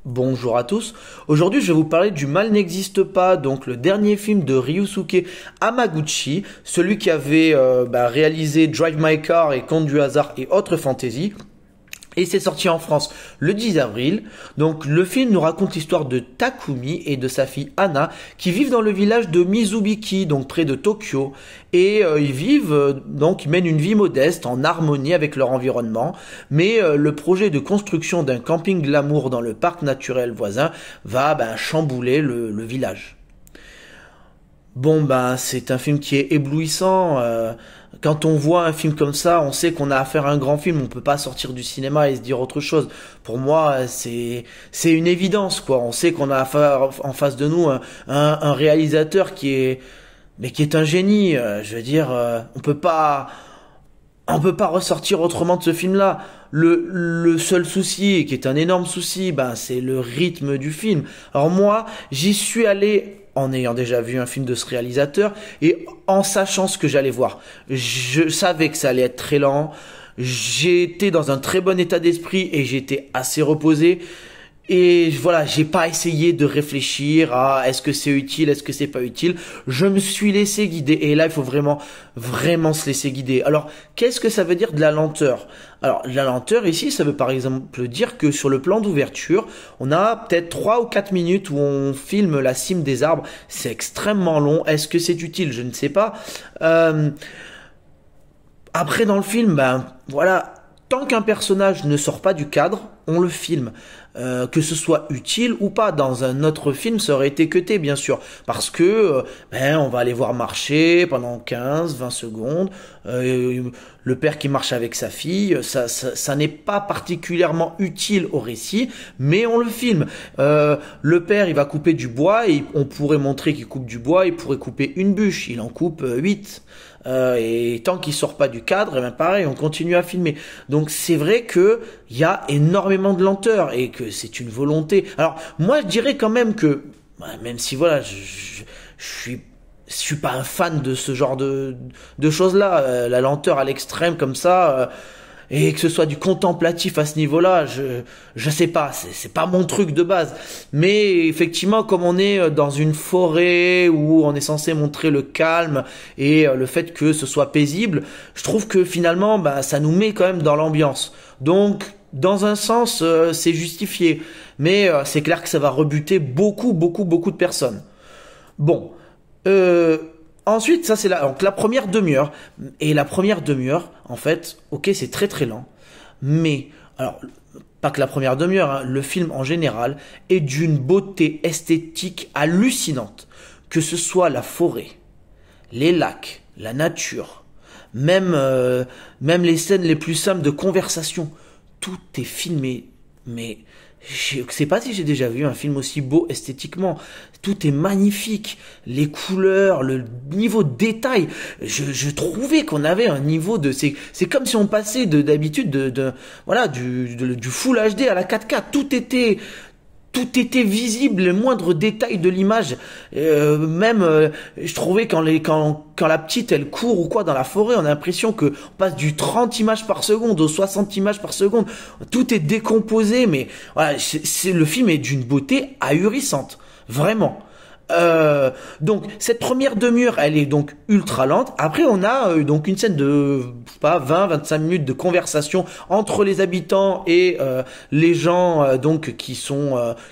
Bonjour à tous. Aujourd'hui, je vais vous parler du Mal n'existe pas, donc le dernier film de Ryusuke Hamaguchi, celui qui avait réalisé Drive My Car et Conte du hasard et autres fantasy. Et c'est sorti en France le 10 avril. Donc le film nous raconte l'histoire de Takumi et de sa fille Hana qui vivent dans le village de Mizubiki, donc près de Tokyo. Et ils mènent une vie modeste en harmonie avec leur environnement. Mais le projet de construction d'un camping glamour dans le parc naturel voisin va chambouler le village. C'est un film qui est éblouissant. Quand on voit un film comme ça, on sait qu'on a affaire à un grand film. On peut pas sortir du cinéma et se dire autre chose. Pour moi, c'est une évidence, quoi. On sait qu'on a affaire en face de nous un réalisateur qui est un génie. Je veux dire, on peut pas ressortir autrement de ce film-là. Le seul souci, et qui est un énorme souci, c'est le rythme du film. Alors moi, j'y suis allé en ayant déjà vu un film de ce réalisateur et en sachant ce que j'allais voir. Je savais que ça allait être très lent. J'étais dans un très bon état d'esprit et j'étais assez reposé. Et voilà, j'ai pas essayé de réfléchir à est-ce que c'est utile, est-ce que c'est pas utile. Je me suis laissé guider. Et là, il faut vraiment, vraiment se laisser guider. Alors, qu'est-ce que ça veut dire de la lenteur? Alors, la lenteur ici, ça veut par exemple dire que sur le plan d'ouverture, on a peut-être 3 ou 4 minutes où on filme la cime des arbres. C'est extrêmement long. Est-ce que c'est utile? Je ne sais pas. Après, dans le film, voilà. Tant qu'un personnage ne sort pas du cadre, on le filme. Que ce soit utile ou pas. Dans un autre film, ça aurait été cuté, bien sûr. Parce que, on va aller voir marcher pendant 15, 20 secondes. Le père qui marche avec sa fille, ça n'est pas particulièrement utile au récit, mais on le filme. Le père, il va couper du bois et on pourrait montrer qu'il coupe du bois, il pourrait couper une bûche. Il en coupe 8. Et tant qu'il sort pas du cadre, pareil, on continue à filmer. Donc c'est vrai que il y a énormément de lenteur et que c'est une volonté. Alors moi je dirais quand même que même si voilà, je suis pas un fan de ce genre de choses là, la lenteur à l'extrême comme ça. Et que ce soit du contemplatif à ce niveau-là, je sais pas, c'est pas mon truc de base. Mais effectivement, comme on est dans une forêt où on est censé montrer le calme et le fait que ce soit paisible, je trouve que finalement, ça nous met quand même dans l'ambiance. Donc, dans un sens, c'est justifié. Mais c'est clair que ça va rebuter beaucoup, beaucoup, beaucoup de personnes. Bon, ensuite, ça c'est donc la première demi-heure. Et la première demi-heure, en fait, ok, c'est très très lent. Mais, alors, pas que la première demi-heure, hein, le film en général est d'une beauté esthétique hallucinante. Que ce soit la forêt, les lacs, la nature, même les scènes les plus simples de conversation. Tout est filmé, mais je sais pas si j'ai déjà vu un film aussi beau esthétiquement. Tout est magnifique, les couleurs, le niveau de détail. Je trouvais qu'on avait un niveau de c'est comme si on passait d'habitude du Full HD à la 4K. Tout était visible, le moindre détail de l'image. Je trouvais quand la petite elle court ou quoi dans la forêt, on a l'impression que on passe du 30 images par seconde aux 60 images par seconde. Tout est décomposé, mais voilà, le film est d'une beauté ahurissante, vraiment. Donc cette première demi-heure, elle est donc ultra lente. Après, on a donc une scène de 20-25 minutes de conversation entre les habitants et les gens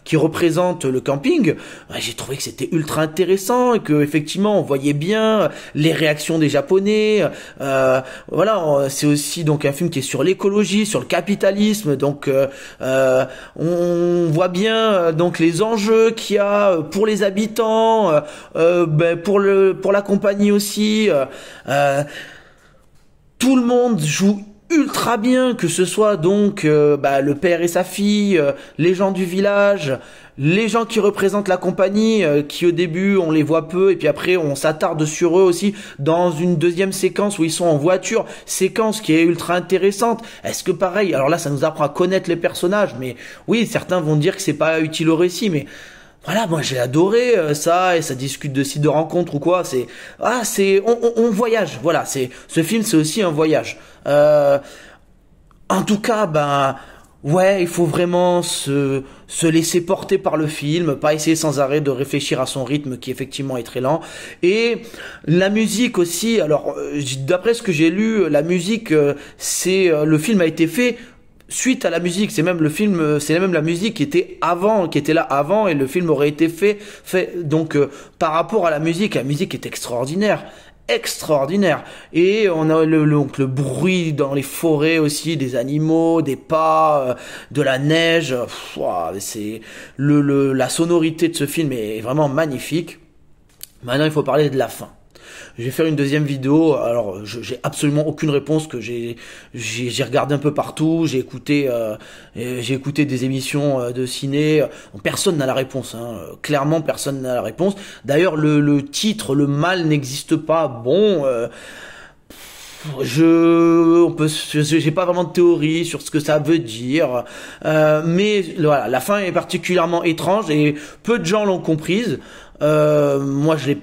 qui représentent le camping. J'ai trouvé que c'était ultra intéressant et que effectivement on voyait bien les réactions des Japonais. C'est aussi donc un film qui est sur l'écologie, sur le capitalisme. Donc on voit bien donc les enjeux qu'il y a pour les habitants. Pour la compagnie aussi, tout le monde joue ultra bien, que ce soit donc le père et sa fille, les gens du village, les gens qui représentent la compagnie, qui au début on les voit peu et puis après on s'attarde sur eux aussi dans une deuxième séquence où ils sont en voiture, séquence qui est ultra intéressante. Est-ce que pareil, alors là ça nous apprend à connaître les personnages, mais oui, certains vont dire que c'est pas utile au récit, mais voilà, moi j'ai adoré ça, et ça discute de sites de rencontres ou quoi. On voyage. Voilà, ce film, c'est aussi un voyage. En tout cas, Ouais, il faut vraiment se laisser porter par le film, pas essayer sans arrêt de réfléchir à son rythme qui effectivement est très lent. Et la musique aussi, alors d'après ce que j'ai lu, la musique, le film a été fait suite à la musique. C'est même le film, c'est même la musique qui était avant, qui était là avant, et le film aurait été fait. Donc par rapport à la musique est extraordinaire. Extraordinaire. Et on a donc le bruit dans les forêts aussi, des animaux, des pas, de la neige. Ouah, c'est la sonorité de ce film est vraiment magnifique. Maintenant, il faut parler de la fin. Je vais faire une deuxième vidéo. Alors, j'ai absolument aucune réponse, que j'ai regardé un peu partout. J'ai écouté des émissions de ciné. Personne n'a la réponse. Hein. Clairement, personne n'a la réponse. D'ailleurs, le titre, le mal n'existe pas. Bon. J'ai pas vraiment de théorie sur ce que ça veut dire, mais voilà, la fin est particulièrement étrange et peu de gens l'ont comprise. Moi, je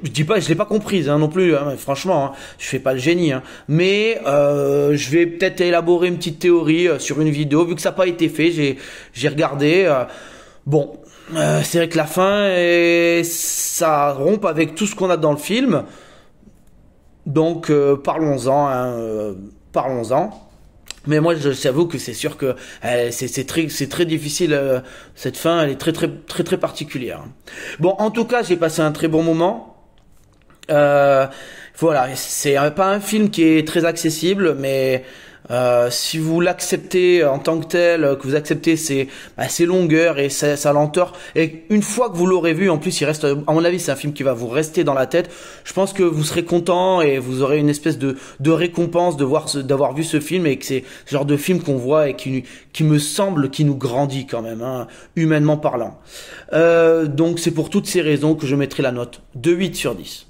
l'ai pas comprise hein, non plus. Hein, franchement, hein, je fais pas le génie, hein, mais je vais peut-être élaborer une petite théorie sur une vidéo vu que ça n'a pas été fait. J'ai regardé. Bon, c'est vrai que la fin, ça rompt avec tout ce qu'on a dans le film. Donc parlons-en, hein, parlons-en. Mais moi, j'avoue que c'est sûr que c'est très difficile. Cette fin, elle est très particulière. Bon, en tout cas, j'ai passé un très bon moment. Voilà, c'est pas un film qui est très accessible, mais si vous l'acceptez en tant que tel, que vous acceptez ses longueurs et sa lenteur, et une fois que vous l'aurez vu, en plus il reste, à mon avis c'est un film qui va vous rester dans la tête, je pense que vous serez content et vous aurez une espèce de récompense d'avoir vu ce film, et que c'est ce genre de film qu'on voit et qui me semble qui nous grandit quand même, hein, humainement parlant. Donc c'est pour toutes ces raisons que je mettrai la note de 8 sur 10.